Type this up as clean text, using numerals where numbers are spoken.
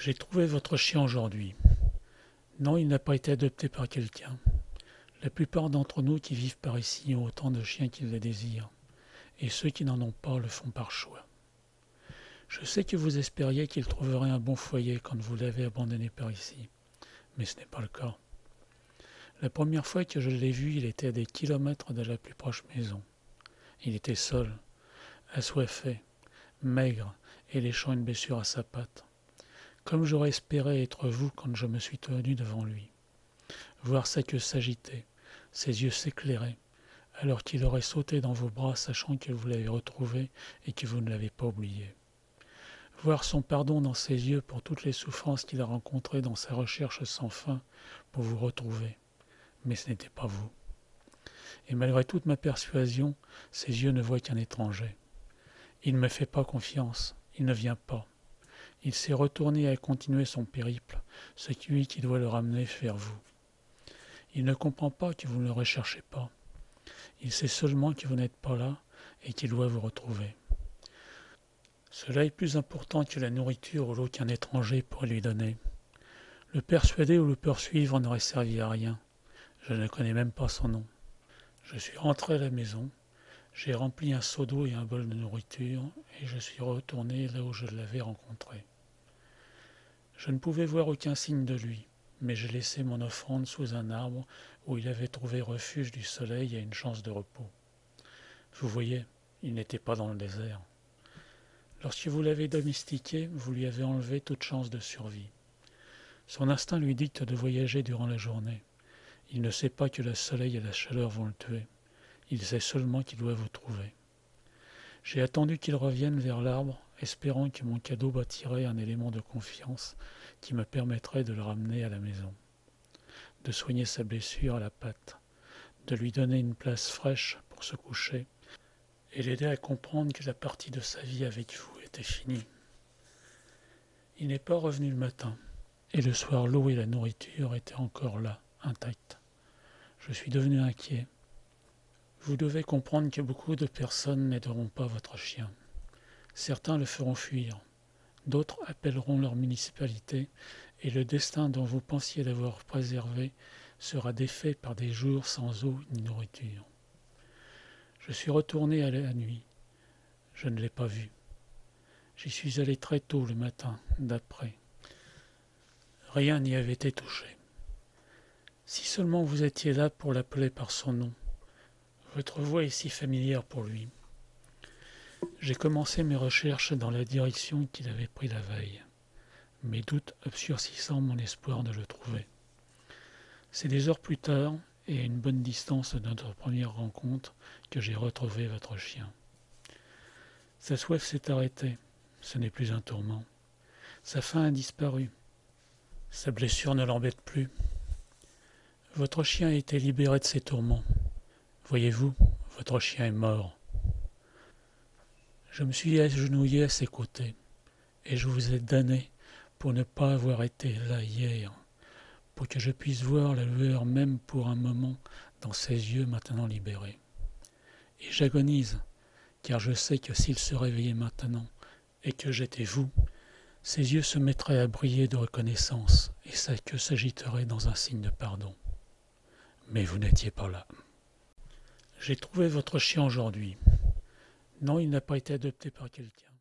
J'ai trouvé votre chien aujourd'hui. Non, il n'a pas été adopté par quelqu'un. La plupart d'entre nous qui vivent par ici ont autant de chiens qu'ils le désirent, et ceux qui n'en ont pas le font par choix. Je sais que vous espériez qu'il trouverait un bon foyer quand vous l'avez abandonné par ici, mais ce n'est pas le cas. La première fois que je l'ai vu, il était à des kilomètres de la plus proche maison. Il était seul, assoiffé, maigre et léchant une blessure à sa patte. Comme j'aurais espéré être vous quand je me suis tenu devant lui. Voir sa queue s'agiter, ses yeux s'éclairer, alors qu'il aurait sauté dans vos bras sachant que vous l'avez retrouvé et que vous ne l'avez pas oublié. Voir son pardon dans ses yeux pour toutes les souffrances qu'il a rencontrées dans sa recherche sans fin pour vous retrouver. Mais ce n'était pas vous. Et malgré toute ma persuasion, ses yeux ne voient qu'un étranger. Il ne me fait pas confiance, il ne vient pas. Il s'est retourné et a continué son périple, celui qui doit le ramener vers vous. Il ne comprend pas que vous ne le recherchez pas. Il sait seulement que vous n'êtes pas là et qu'il doit vous retrouver. Cela est plus important que la nourriture ou l'eau qu'un étranger pourrait lui donner. Le persuader ou le poursuivre n'aurait servi à rien. Je ne connais même pas son nom. Je suis rentré à la maison, j'ai rempli un seau d'eau et un bol de nourriture et je suis retourné là où je l'avais rencontré. Je ne pouvais voir aucun signe de lui, mais j'ai laissé mon offrande sous un arbre où il avait trouvé refuge du soleil et une chance de repos. Vous voyez, il n'était pas dans le désert. Lorsque vous l'avez domestiqué, vous lui avez enlevé toute chance de survie. Son instinct lui dicte de voyager durant la journée. Il ne sait pas que le soleil et la chaleur vont le tuer. Il sait seulement qu'il doit vous trouver. J'ai attendu qu'il revienne vers l'arbre, espérant que mon cadeau bâtirait un élément de confiance qui me permettrait de le ramener à la maison, de soigner sa blessure à la patte, de lui donner une place fraîche pour se coucher et l'aider à comprendre que la partie de sa vie avec vous était finie. Il n'est pas revenu le matin, et le soir l'eau et la nourriture étaient encore là, intactes. Je suis devenu inquiet. Vous devez comprendre que beaucoup de personnes n'aideront pas votre chien. Certains le feront fuir, d'autres appelleront leur municipalité et le destin dont vous pensiez l'avoir préservé sera défait par des jours sans eau ni nourriture. Je suis retourné à la nuit. Je ne l'ai pas vu. J'y suis allé très tôt le matin d'après. Rien n'y avait été touché. Si seulement vous étiez là pour l'appeler par son nom. Votre voix est si familière pour lui. J'ai commencé mes recherches dans la direction qu'il avait pris la veille, mes doutes obscurcissant mon espoir de le trouver. C'est des heures plus tard, et à une bonne distance de notre première rencontre, que j'ai retrouvé votre chien. Sa soif s'est arrêtée, ce n'est plus un tourment. Sa faim a disparu, sa blessure ne l'embête plus. Votre chien a été libéré de ses tourments. Voyez-vous, votre chien est mort. Je me suis agenouillé à ses côtés, et je vous ai damné pour ne pas avoir été là hier, pour que je puisse voir la lueur même pour un moment dans ses yeux maintenant libérés. Et j'agonise, car je sais que s'il se réveillait maintenant, et que j'étais vous, ses yeux se mettraient à briller de reconnaissance, et sa queue s'agiterait dans un signe de pardon. Mais vous n'étiez pas là. J'ai trouvé votre chien aujourd'hui. Non, il n'a pas été adopté par quelqu'un.